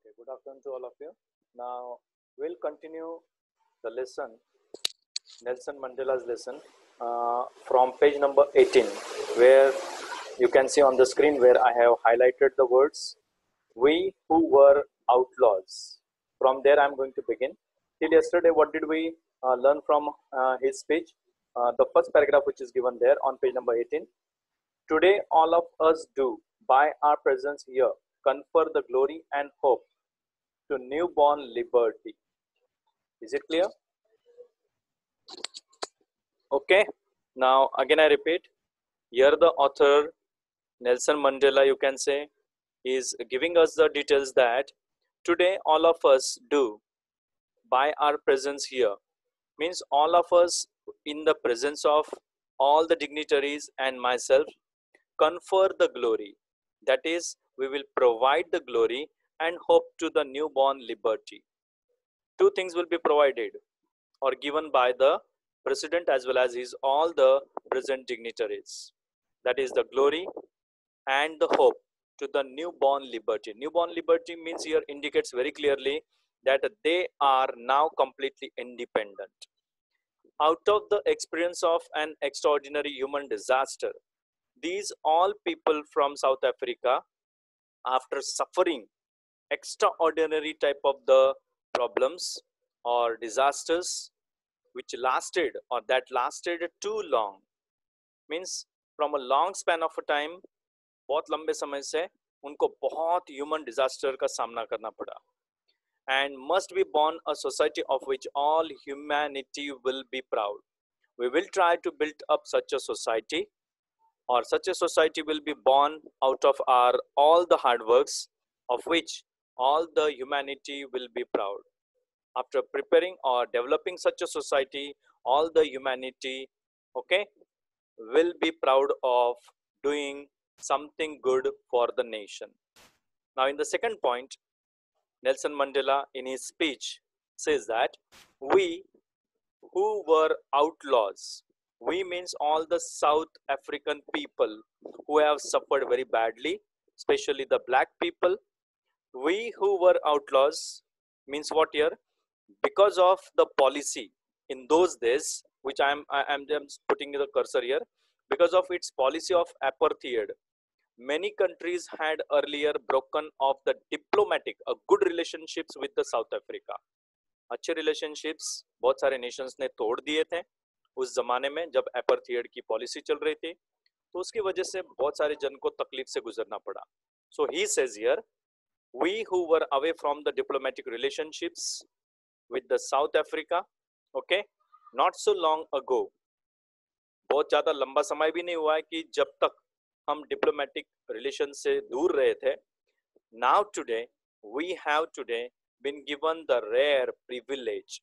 Okay, good afternoon to all of you. Now we'll continue the lesson, Nelson Mandela's lesson, from page number 18, where you can see on the screen where I have highlighted the words, we who were outlaws. From there I'm going to begin. Till yesterday, what did we learn from his speech? The first paragraph which is given there on page number 18. Today all of us do, by our presence here, confer the glory and hope to newborn liberty. Is it clear? Okay. Now again I repeat, here the author Nelson Mandela, you can say, is giving us the details that today all of us do, by our presence here, means all of us in the presence of all the dignitaries and myself confer the glory, that is, we will provide the glory and hope to the newborn liberty. Two things will be provided or given by the president as well as his all the present dignitaries, that is the glory and the hope to the newborn liberty. Newborn liberty means here indicates very clearly that they are now completely independent. Out of the experience of an extraordinary human disaster, these all people from South Africa, after suffering extraordinary type of the problems or disasters which lasted or that lasted too long, means from a long span of a time, बहुत लंबे समय से उनको बहुत human disaster का सामना करना पड़ा, and must be born a society of which all humanity will be proud. We will try to build up such a society, or such a society will be born out of our all the hard works, of which all the humanity will be proud. After preparing or developing such a society, all the humanity, okay, will be proud of doing something good for the nation. Now in the second point, Nelson Mandela in his speech says that we who were outlaws, we means all the South African people who have suffered very badly, especially the black people. We who were outlaws means what here? Because of the policy in those days, which I am just putting the cursor here, because of its policy of apartheid, many countries had earlier broken off the diplomatic, good relationships with the South Africa. अच्छे relationships बहुत सारे nations ने तोड़ दिए थे उस जमाने में जब apartheid की policy चल रही थी, तो उसकी वजह से बहुत सारे जन को तकलीफ से गुजरना पड़ा. So he says here, we who were away from the diplomatic relationships with the South Africa, okay, not so long ago, बहुत ज़्यादा लंबा समय भी नहीं हुआ है कि जब तक हम diplomatic relations से दूर रहे थे. Now today, we have today been given the rare privilege.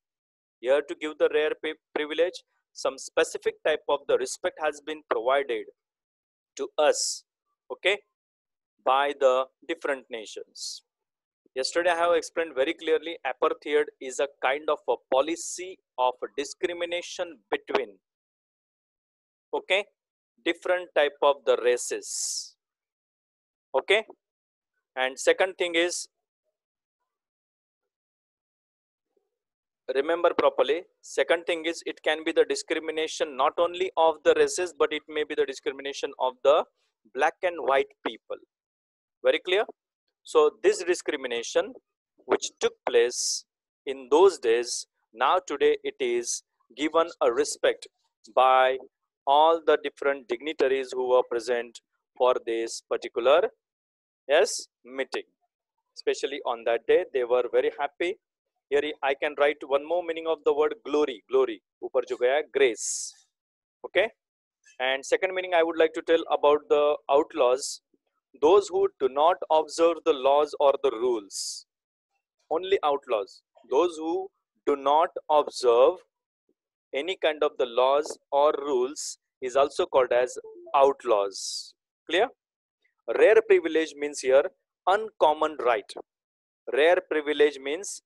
Here to give the rare privilege, some specific type of the respect has been provided to us, okay, by the different nations. Yesterday I have explained very clearly, apartheid is a kind of a policy of discrimination between, okay, different type of the races, okay. And second thing is, remember properly, second thing is it can be the discrimination not only of the races, but it may be the discrimination of the black and white people. Very clear? So this discrimination which took place in those days, now today it is given a respect by all the different dignitaries who were present for this particular, yes, meeting. Especially on that day, they were very happy. Here I can write one more meaning of the word glory. Glory, ऊपर जो गया है, grace. Okay. And second meaning I would like to tell about the outlaws, those who do not observe the laws or the rules. Only outlaws, those who do not observe any kind of the laws or rules is also called as outlaws. Clear? Rare privilege means here uncommon right. Rare privilege means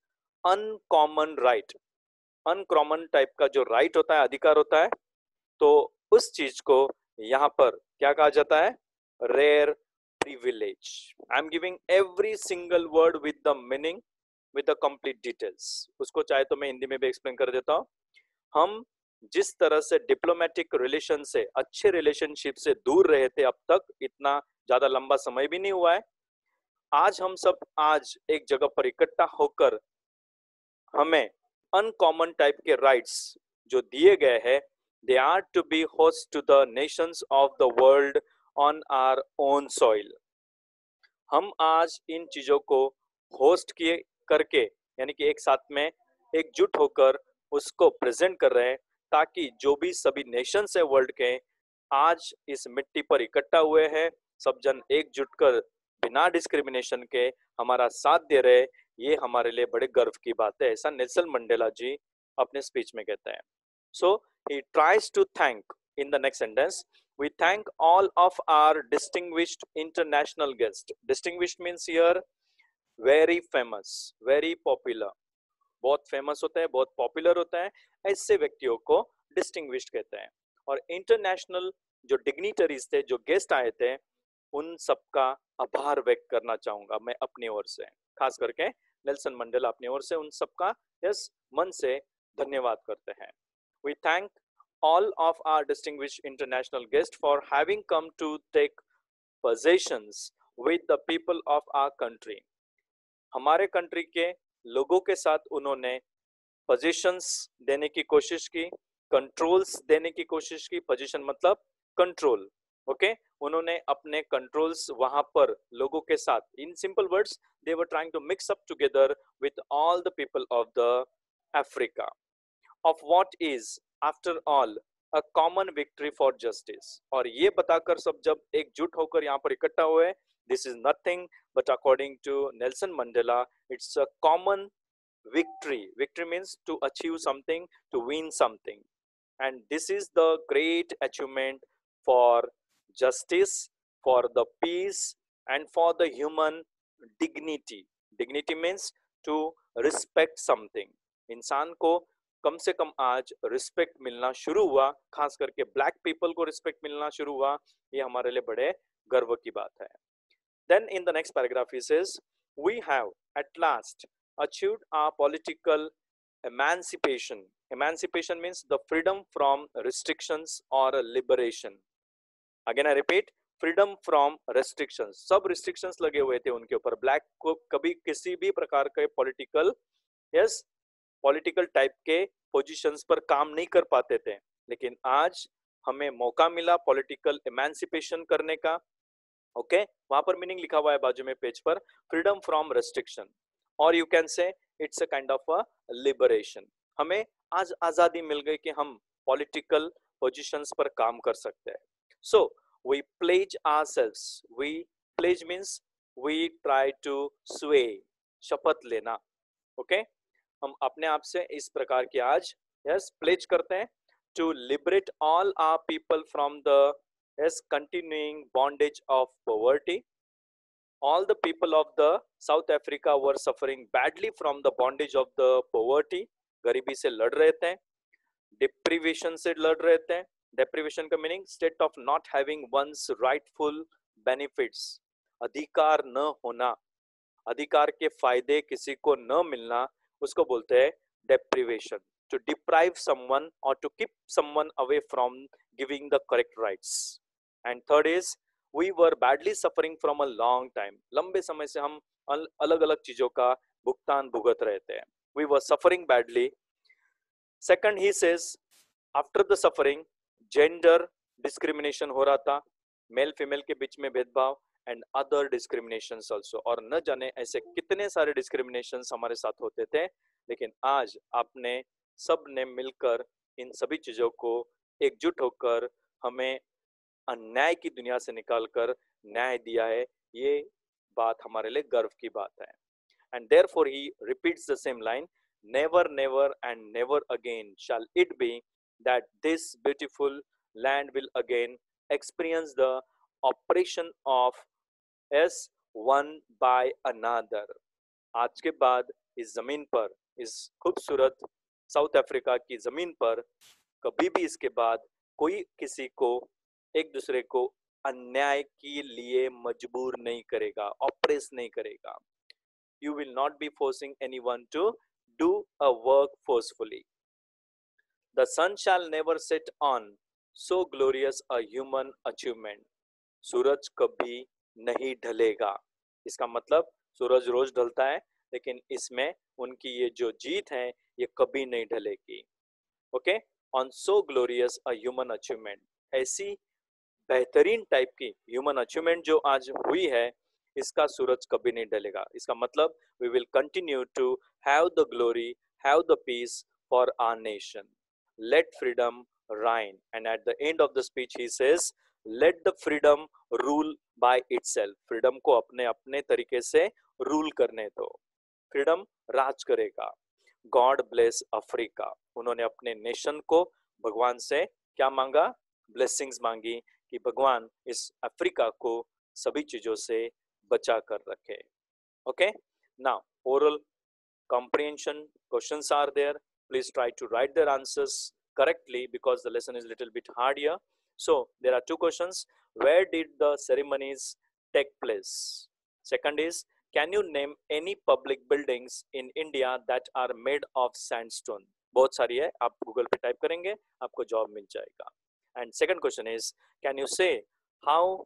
uncommon right. Uncommon type का जो right होता है, अधिकार होता है, तो उस चीज को यहाँ पर क्या कहा जाता है? Rare privilege. I'm giving every single word with the meaning, with the complete details. उसको चाहे तो मैं हिंदी में भी एक्सप्लेन कर देता हूँ. हम जिस तरह से डिप्लोमेटिक रिलेशन से, अच्छे रिलेशनशिप से दूर रहे थे अब तक, इतना ज्यादा लंबा समय भी नहीं हुआ है, आज हम सब आज एक जगह पर इकट्ठा होकर हमें अनकॉमन टाइप के राइट्स जो दिए गए हैं, they are to be host to the nations of the world on our own soil. हम आज इन चीजों को होस्ट किए करके, यानी कि एक साथ में एकजुट होकर उसको प्रेजेंट कर रहे हैं, ताकि जो भी सभी नेशंस है वर्ल्ड के आज इस मिट्टी पर इकट्ठा हुए हैं, सब जन एकजुट कर बिना डिस्क्रिमिनेशन के हमारा साथ दे रहे, ये हमारे लिए बड़े गर्व की बात है. ऐसा नेल्सन मंडेला जी अपने स्पीच में कहते हैं. So he tries to thank in the next sentence, we thank all of our distinguished international guests. Distinguished means here very famous, very popular. बहुत फेमस होता है, बहुत पॉपुलर होता है, ऐसे व्यक्तियों को डिस्टिंग्विश्ड कहते हैं. और इंटरनेशनल जो डिग्निटरीज थे, जो गेस्ट आए थे, उन सबका आभार व्यक्त करना चाहूंगा मैं अपनी ओर से. खास करके नेल्सन मंडेला अपनी ओर से उन सबका यस मन से धन्यवाद करते हैं. We thank all of our distinguished international guests for having come to take possessions with the people of our country. हमारे कंट्री के लोगों के साथ उन्होंने पोजीशंस देने की कोशिश की, कंट्रोल्स देने की कोशिश की. पोजीशन मतलब कंट्रोल, ओके. उन्होंने अपने कंट्रोल्स वहां पर लोगों के साथ, in simple words, they were trying to mix up together with all the people of the Africa, of what is after all a common victory for justice. और ये बताकर सब जब एकजुट होकर यहाँ पर इकट्ठा हुए, this is nothing but according to Nelson Mandela, it's a common victory. Victory means to achieve something, to win something, and this is the great achievement for justice, for the peace, and for the human dignity. Dignity means to respect something. इंसान को कम से कम आज respect मिलना शुरू हुआ, खास करके black people को रिस्पेक्ट मिलना शुरू हुआ, ये हमारे लिए बड़े गर्व की बात है. Then in the next paragraph he says, we have at last achieved our political emancipation. Emancipation means the freedom from restrictions or liberation. Again I repeat, freedom from restrictions. सब restrictions लगे हुए थे उनके ऊपर. ब्लैक को कभी किसी भी प्रकार के पॉलिटिकल पॉलिटिकल टाइप के पोजीशंस पर काम नहीं कर पाते थे, लेकिन आज हमें मौका मिला पॉलिटिकल इमेंसिपेशन करने का. ओके, वहां पर मीनिंग लिखा हुआ है बाजू में पेज पर, फ्रीडम फ्रॉम रेस्ट्रिक्शन, और you can say it's a kind of a liberation. हमें आज आजादी मिल गई कि हम पॉलिटिकल पोजीशंस पर काम कर सकते हैं. So we pledge ourselves. We pledge means we try to swear, शपथ लेना. ओके, हम अपने आप से इस प्रकार की आज प्लेज करते हैं to liberate all our people from the continuing bondage of poverty. All the people of the South Africa were suffering badly from the bondage of the poverty. गरीबी से लड़ रहे थे, डिप्रीवेशन से लड़ रहे थे. डिप्रीवेशन का meaning state of not having one's rightful benefits. अधिकार न होना, अधिकार के फायदे किसी को न मिलना, उसको बोलते हैं deprivation. To deprive someone or to keep someone away from giving the correct rights. And third is, we were badly suffering from a long time. लंबे समय से हम अलग अलग चीजों का भुगतान भुगत रहे थे. We were suffering badly. Second, he says, after the suffering, gender discrimination हो रहा था, मेल फीमेल के बीच में भेदभाव, and other discriminations also. और न जाने ऐसे कितने सारे discriminations हमारे साथ होते थे, लेकिन आज आपने सब ने मिलकर इन सभी चीजों को एकजुट होकर हमें अन्याय की दुनिया से निकालकर न्याय दिया है. ये बात हमारे लिए गर्व की बात है. And therefore he repeats the same line, never, never and never again shall it be that this beautiful land will again experience the oppression of one by another. आज के बाद इस जमीन पर, इस खूबसूरत साउथ अफ्रीका की जमीन पर कभी भी इसके बाद कोई किसी को एक दूसरे को अन्याय के लिए मजबूर नहीं करेगा, ऑप्रेस नहीं करेगा. You will not be forcing anyone to do a work forcefully. The sun shall never set on so glorious a human achievement. सूरज कभी नहीं ढलेगा. इसका मतलब सूरज रोज ढलता है, लेकिन इसमें उनकी ये जो जीत है ये कभी नहीं ढलेगी. Okay, on so glorious a human achievement, ऐसी बेहतरीन टाइप की ह्यूमन अचीवमेंट जो आज हुई है, इसका सूरज कभी नहीं ढलेगा. इसका मतलब we will continue to have the glory, have the peace for our nation. Let freedom reign. And at the end of the speech he says, let the freedom rule by itself. Freedom को अपने अपने तरीके से rule करने दो. Freedom राज करेगा. God bless Africa. उन्होंने अपने नेशन को भगवान से क्या मांगा? ब्लेसिंग्स मांगी कि भगवान इस अफ्रीका को सभी चीजों से बचा कर रखे. Okay, now oral comprehension questions are there. Please try to write their answers correctly because the lesson is a little bit hard here. So there are two questions. Where did the ceremonies take place? Second is, can you name any public buildings in India that are made of sandstone? बहुत सारी है, आप Google पे type करेंगे आपको job मिल जाएगा. And second question is, can you say how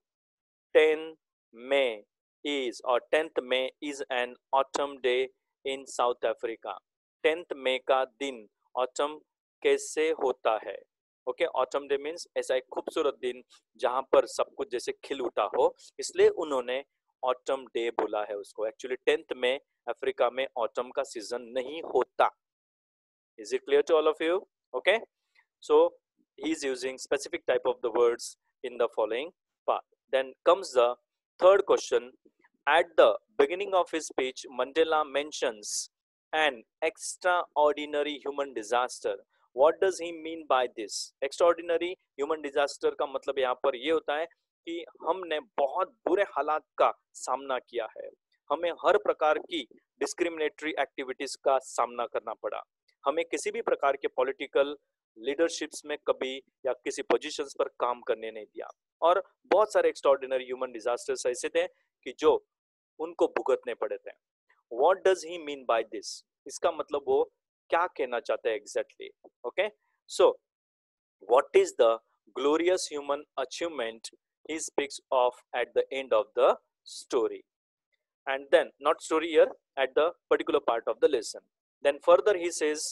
10 May is, or 10th May is an autumn day in South Africa? 10th May का दिन autumn कैसे होता है? ओके, ऑटम डे मीन्स ऐसा एक खूबसूरत दिन जहां पर सब कुछ जैसे खिल उठा हो, इसलिए उन्होंने ऑटम डे बोला है उसको. एक्चुअली 10th में अफ्रीका में ऑटम का सीजन नहीं होता. Is it clear to all of you? Okay, so he is using specific type of the words in the following part. Then comes the third question. At the beginning of his speech, Mandela mentions an extraordinary human disaster. What does he mean by this? Extraordinary human disaster का मतलब यहाँ पर ये होता है कि हमने बहुत बुरे हालात का सामना किया है. हमें हर प्रकार की डिस्क्रिमिनेटरी एक्टिविटीज का सामना करना पड़ा. हमें किसी भी प्रकार के पॉलिटिकल लीडरशिप्स में कभी या किसी पोजीशंस पर काम करने नहीं दिया. और बहुत सारे एक्स्ट्राऑर्डिनरी ह्यूमन डिजास्टर्स ऐसे थे कि जो उनको भुगतने पड़े थे. What does he mean by this? इसका मतलब वो क्या कहना चाहते हैं exactly? Okay, so what is the glorious human achievement he speaks of eight the end of the story? And then, not story here, at the particular part of the lesson. Then further he says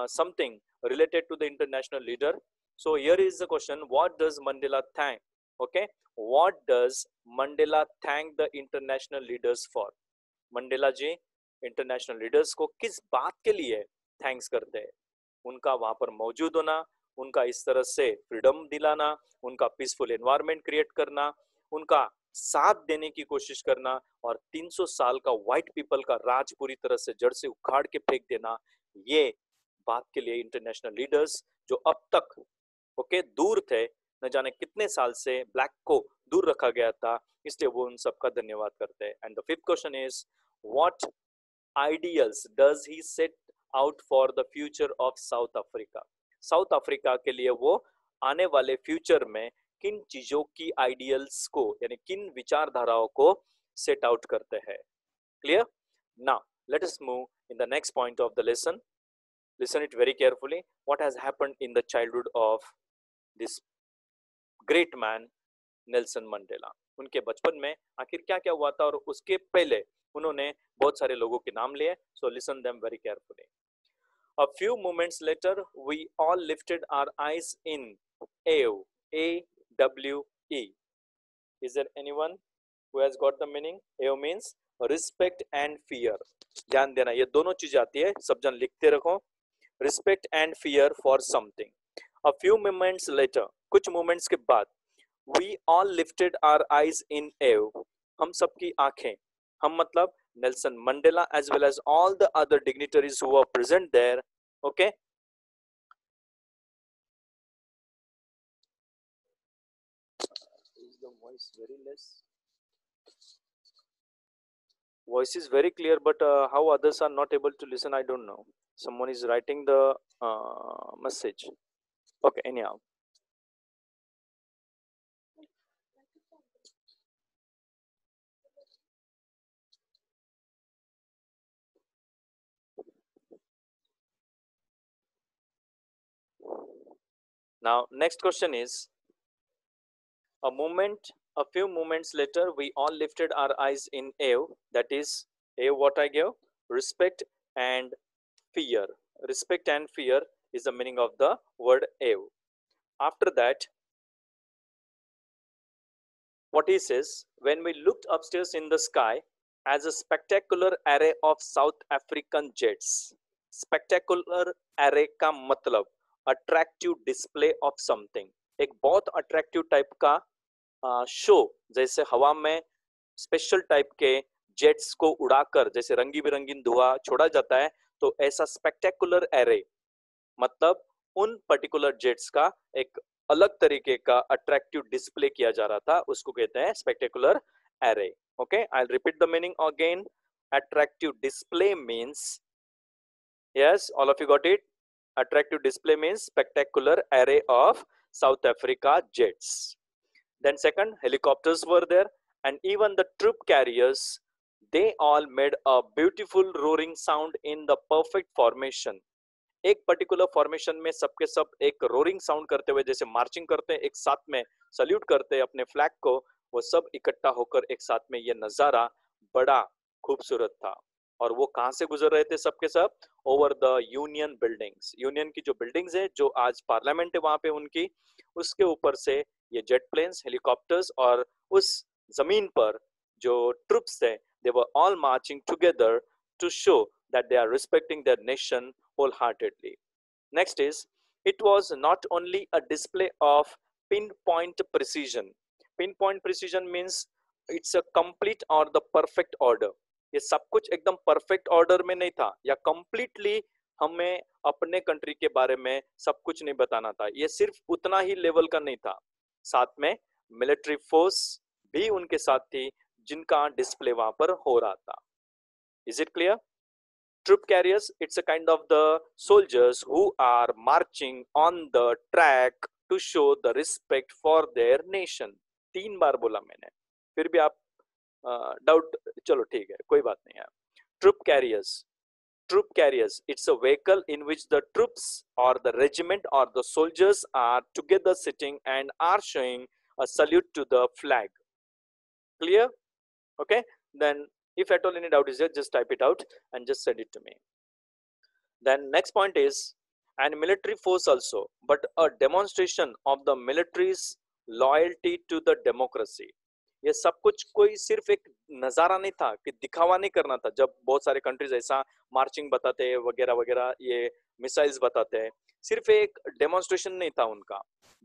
something related to the international leader. So here is the question, what does Mandela thank? Okay, what does Mandela thank the international leaders for? Mandela ji international leaders को किस बात के लिए thanks करते हैं? उनका वहां पर मौजूद होना, उनका इस तरह से फ्रीडम दिलाना, उनका पीसफुल एनवायरनमेंट क्रिएट करना, उनका साथ देने की कोशिश करना, और 300 साल का व्हाइट पीपल का राज पूरी तरह से जड़ से उखाड़ के फेंक देना, ये बात के लिए इंटरनेशनल लीडर्स जो अब तक ओके दूर थे, न जाने कितने साल से ब्लैक को दूर रखा गया था, इसलिए वो उन सबका धन्यवाद करते हैं. And the fifth question is, what ideals does he set out for the future of south Africa? South Africa के लिए वो आने वाले फ्यूचर में किन चीजों की आइडियल्स को, यानी किन विचारधाराओं को सेट आउट करते हैं? Clear? Now let us move in the next point of the lesson. Listen it very carefully. What has happened in the childhood of this great man Nelson Mandela? उनके बचपन में आखिर क्या क्या हुआ था, और उसके पहले उन्होंने बहुत सारे लोगों के नाम लिए. So listen them very carefully. A few moments later, we all lifted our eyes in awe. A-W-E. Is there anyone who has got the meaning? Awe means respect and fear. ध्यान देना, ये दोनों चीज आती है, सब जन लिखते रखो. Respect and fear for something. A few moments later, कुछ moments के बाद, we all lifted our eyes in awe. हम सबकी आंखें, हम मतलब Nelson Mandela as well as all the other dignitaries who were present there. Okay, is the voice very less? Voice is very clear, but how others are not able to listen, I don't know. Someone is writing the message. Okay, anyhow, Now next question is, a few moments later we all lifted our eyes in awe. That is awe, what I gave, respect and fear. Respect and fear is the meaning of the word awe. After that, what he says, when we looked upstairs in the sky as a spectacular array of South African jets. Spectacular array का मतलब attractive display of something, एक बहुत attractive type का show, जैसे हवा में special type के jets को उड़ाकर जैसे रंगी बिरंगी धुआं छोड़ा जाता है, तो ऐसा स्पेक्टेकुलर एरे मतलब उन पर्टिकुलर जेट्स का एक अलग तरीके का अट्रैक्टिव डिस्प्ले किया जा रहा था, उसको कहते हैं spectacular array. Okay, I will repeat the meaning again. Attractive display means, yes, all of you got it. Attractive display means spectacular array of South Africa jets. Then second, helicopters were there, and even the troop carriers, they all made a beautiful roaring sound in the perfect formation. एक particular formation में सबके सब एक roaring sound करते हुए, जैसे marching करते हैं एक साथ में, सल्यूट करते हैं अपने फ्लैग को, वो सब इकट्ठा होकर एक साथ में, ये नजारा बड़ा खूबसूरत था. और वो कहां से गुजर रहे थे सबके सब? Over the union buildings. Union की जो बिल्डिंग्स है, जो आज पार्लियामेंट है वहां पे उनकी, उसके ऊपर से ये जेट प्लेन्स, हेलीकॉप्टर्स, और उस जमीन पर जो ट्रूप्स थे, they were all marching together to show that they are respecting their nation wholeheartedly. Next is, it was not only a display of pinpoint precision. Pinpoint precision means it's a complete or the perfect order. ये सब कुछ एकदम perfect order में नहीं था, या completely हमें अपने कंट्री के बारे में सब कुछ नहीं बताना था, ये सिर्फ उतना ही लेवल का नहीं था. साथ में मिलिट्री फोर्स भी उनके साथ थी, जिनका डिस्प्ले वहां पर हो रहा था. Is it clear? Troop carriers, it's a kind of the soldiers who are marching on the track to show the respect for their nation. 3 बार बोला मैंने, फिर भी आप डाउट, चलो ठीक है, कोई बात नहीं है. Troop carriers, it's a vehicle in which the troops or the regiment or the soldiers are together sitting and are showing a salute to the flag. Clear? Okay, then if at all any doubt is there, just type it out and just send it to me. Then next point is, and military force also, but a demonstration of the military's loyalty to the democracy. ये सब कुछ कोई सिर्फ एक नजारा नहीं था कि दिखावा नहीं करना था. जब बहुत सारे कंट्रीज ऐसा मार्चिंग बताते हैं वगैरह वगैरह, ये मिसाइल्स बताते हैं, सिर्फ एक डेमोन्स्ट्रेशन नहीं था उनका,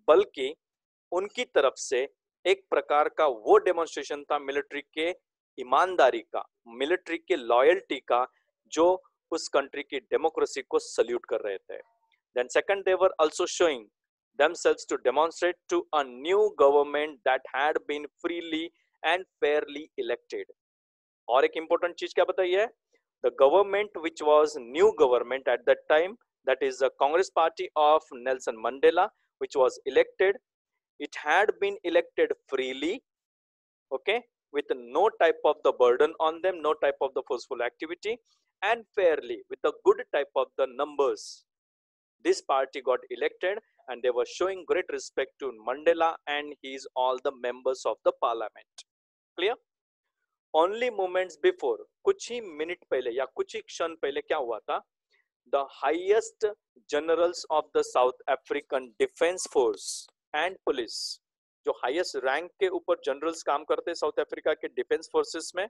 बल्कि उनकी तरफ से एक प्रकार का वो डेमोन्स्ट्रेशन था मिलिट्री के ईमानदारी का, मिलिट्री के लॉयल्टी का, जो उस कंट्री की डेमोक्रेसी को सल्यूट कर रहे थे. Then second, they were also showing themselves to demonstrate to a new government that had been freely and fairly elected. और एक important चीज क्या बताइए? The government which was new government at that time, that is the Congress party of Nelson Mandela, which was elected, it had been elected freely, okay, with no type of the burden on them, no type of the forceful activity, and fairly, with a good type of the numbers. This party got elected and they were showing great respect to Mandela and his all the members of the parliament. Clear? Only moments before, कुछ ही minute पहले या कुछ ही क्षण पहले क्या हुआ था? The highest generals of the South African Defense Force and police, जो हाईएस्ट रैंक के ऊपर जनरल्स काम करते हैं साउथ अफ्रीका के डिफेंस फोर्सेस में,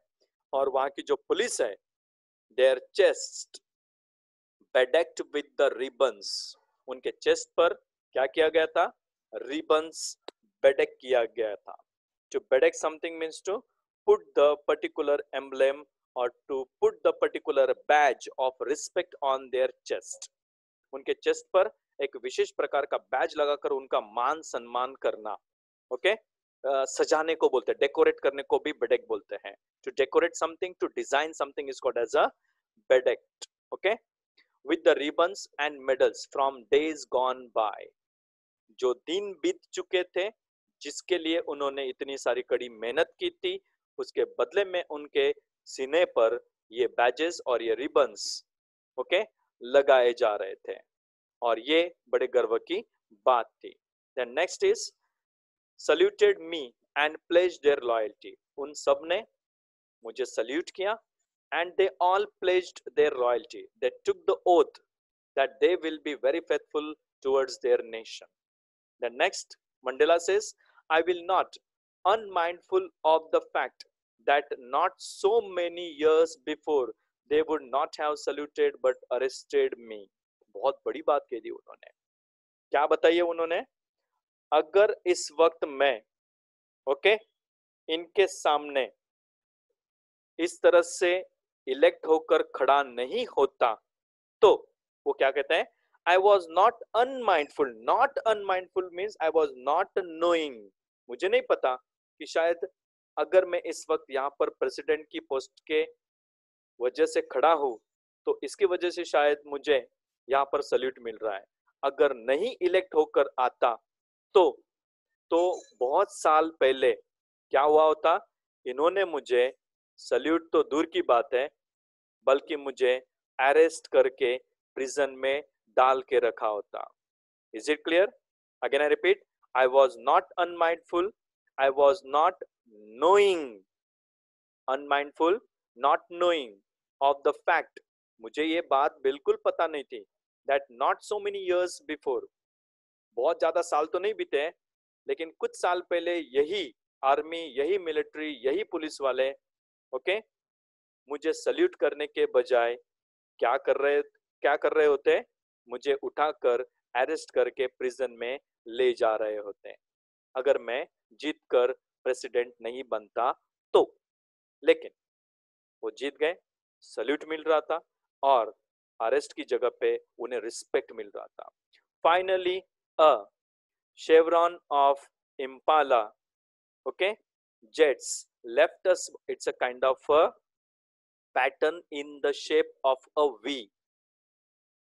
और वहां की जो पुलिस है, their chest bedecked with the ribbons. उनके चेस्ट पर क्या किया गया था? रिबन्स बेडेक किया गया था. To bedeck something means to put the particular emblem or to put the particular badge of respect on their chest. उनके चेस्ट पर एक विशेष प्रकार का बैज लगाकर उनका मान सम्मान करना. ओके, सजाने को बोलते हैं, डेकोरेट करने को भी बेडेक बोलते हैं. To decorate something, to design something is called as a bedecked. Okay, with the ribbons and medals from days gone by. जो दिन बीत चुके थे, जिसके लिए उन्होंने इतनी सारी कड़ी मेहनत की थी, उसके बदले में उनके सीने पर ये बैजेस और ये रिबन्स, ओके, लगाए जा रहे थे, और ये बड़े गर्व की बात थी. Then next is saluted me and pledged their loyalty. उन सब ने मुझे सल्यूट किया and they all pledged their loyalty. They took the oath that they will be very faithful towards their nation. The next, Mandela says, I will not, unmindful of the fact that not so many years before they would not have saluted but arrested me. बहुत बड़ी बात कह दी उन्होंने. क्या बताइए उन्होंने? अगर इस वक्त मैं इनके सामने इस तरह से इलेक्ट होकर खड़ा नहीं होता तो वो क्या कहते हैं? I was not unmindful. Not unmindful means I was not knowing. मुझे नहीं पता कि शायद अगर मैं इस वक्त यहाँ पर प्रेसिडेंट की पोस्ट के वजह से खड़ा हूँ तो इसकी वजह से शायद मुझे यहाँ पर सल्यूट मिल रहा है. अगर नहीं इलेक्ट होकर आता तो बहुत साल पहले क्या हुआ होता? इन्होंने मुझे सल्यूट तो दूर की बात है बल्कि मुझे अरेस्ट करके प्रिजन में डाल के रखा होता. Is it clear? Again I repeat, I was not unmindful, I was not knowing, unmindful, not knowing of the fact, मुझे ये बात बिल्कुल पता नहीं थी that not so many years before, बहुत ज्यादा साल तो नहीं बीते लेकिन कुछ साल पहले यही आर्मी, यही मिलिट्री, यही पुलिस वाले मुझे सल्यूट करने के बजाय क्या कर रहे होते? मुझे उठाकर अरेस्ट करके प्रिजन में ले जा रहे होते अगर मैं जीत कर प्रेसिडेंट नहीं बनता तो. लेकिन वो जीत गए, सल्यूट मिल रहा था और अरेस्ट की जगह पे उन्हें रिस्पेक्ट मिल रहा था. Finally a chevron of Impala jets left us. It's a kind of a pattern in the shape of a V.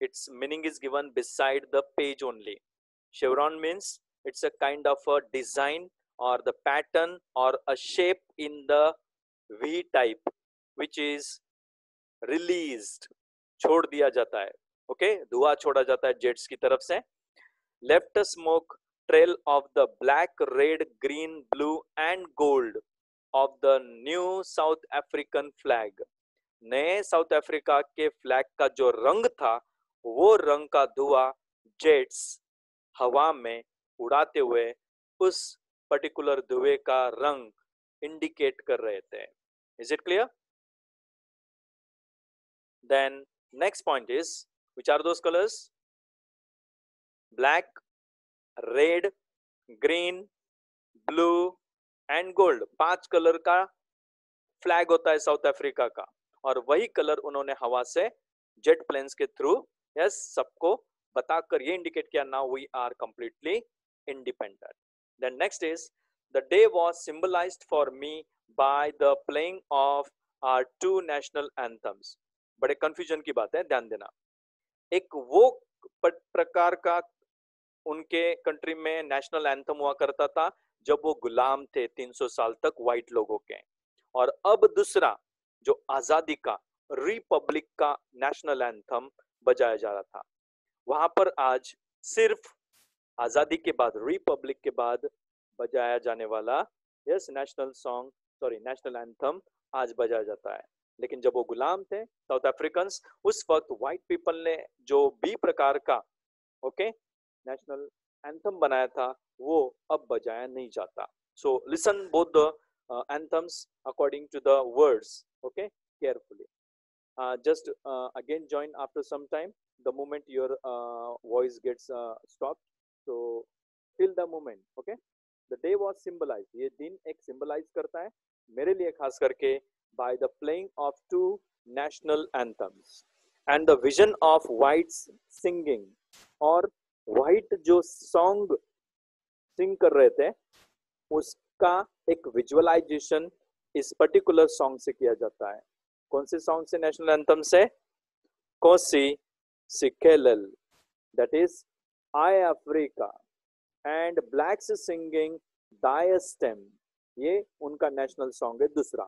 Its meaning is given beside the page only. Chevron means it's a kind of a design or the pattern or a shape in the V type which is released. छोड़ दिया जाता है. धुआं छोड़ा जाता है jets की तरफ से. Left a smoke trail of the black, red, green, blue and gold of the new South African flag. नए साउथ अफ्रीका के फ्लैग का जो रंग था वो रंग का धुआं जेट्स हवा में उड़ाते हुए उस पर्टिकुलर धुएं का रंग इंडिकेट कर रहे थे. Is it clear? Then next point is, which are those colors? Black, red, green, blue and gold. 5 colour का फ्लैग होता है साउथ अफ्रीका का और वही कलर उन्होंने हवा से जेट प्लेन्स के थ्रू सबको बताकर ये इंडिकेट किया, now we are completely independent. Then next is the day was symbolised for me by the playing of our 2 national anthems. बड़े कंफ्यूजन की बात है, ध्यान देना. एक वो प्रकार का उनके कंट्री में नेशनल एंथम हुआ करता था जब वो गुलाम थे 300 साल तक व्हाइट लोगों के, और अब दूसरा जो आजादी का रिपब्लिक का नेशनल एंथम बजाया जा रहा था. वहां पर आज सिर्फ आजादी के बाद, रिपब्लिक के बाद बजाया जाने वाला नेशनल एंथम आज बजाया जाता है. लेकिन जब वो गुलाम थे साउथ अफ्रीकन्स, उस वक्त व्हाइट पीपल ने जो भी प्रकार का नेशनल एंथम बनाया था वो अब बजाया नहीं जाता. So listen both the anthems according to the words carefully. Just again join after some time the moment your voice gets stopped. So feel the moment. The day was symbolized. ये दिन एक symbolize करता है मेरे लिए खास करके by the playing of 2 national anthems and the vision of whites singing, और व्हाइट जो सॉन्ग सिंग कर रहे थे उसका एक विजुअलाइजेशन इस पर्टिकुलर सॉन्ग से किया जाता है. कौन से सॉन्ग से? नेशनल एंथम से. Nkosi Sikelel, that is i Africa, and blacks singing Die Stem, ये उनका नेशनल सॉन्ग है दूसरा.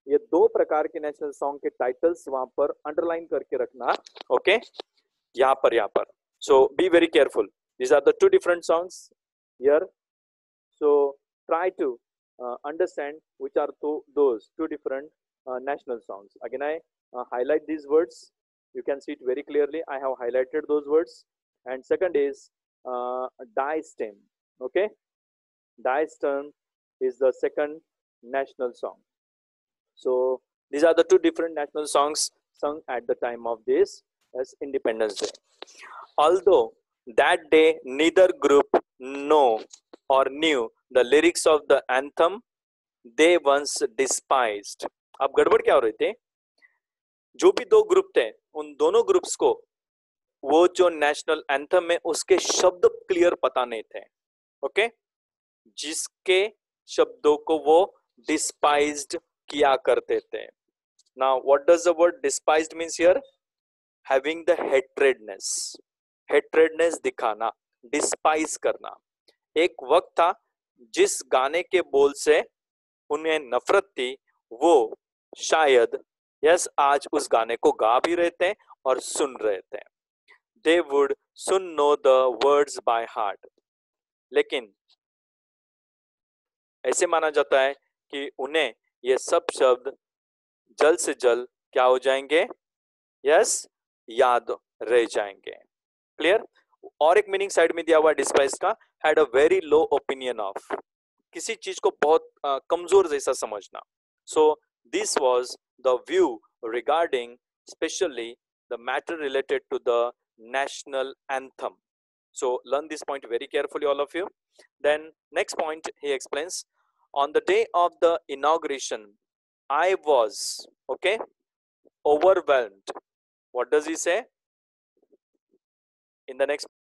ये 2 प्रकार के नेशनल सॉन्ग के टाइटल्स वहां पर अंडरलाइन करके रखना. यहाँ पर. So be very careful. These are the two different songs here. So try to understand which are those two different national songs. Again, I highlight these words. You can see it very clearly. I have highlighted those words. And second is Die Stem. Okay, Die Stem is the second national song. So these are the two different national songs sung at the time of this as Independence Day. Although that day neither group know or knew the lyrics of the anthem they once despised. अब गड़बड़ क्या हो रही थी? जो भी दो group थे उन दोनों ग्रुप्स को वो जो नेशनल एंथम में उसके शब्द क्लियर पता नहीं थे. ओके, जिसके शब्दों को वो डिस्पाइज्ड किया करते थे. Now what does the word despised means here? Having the hatredness. Hatredness दिखाना, डिस्पाइज करना. एक वक्त था जिस गाने के बोल से उन्हें नफरत थी, वो शायद यस आज उस गाने को गा भी रहे थे और सुन रहे थे. They would soon know the words by heart. लेकिन ऐसे माना जाता है कि उन्हें ये सब शब्द जल्द से जल्द क्या हो जाएंगे? यस, याद रह जाएंगे. क्लियर? और एक मीनिंग साइड में दिया हुआ डिस्पाइज का, had a very low opinion of. किसी चीज को बहुत कमजोर जैसा समझना. So this was the view regarding specially the matter related to the national anthem. So learn this point very carefully, all of you. Then next point he explains, on the day of the inauguration I was overwhelmed. What does he say in the next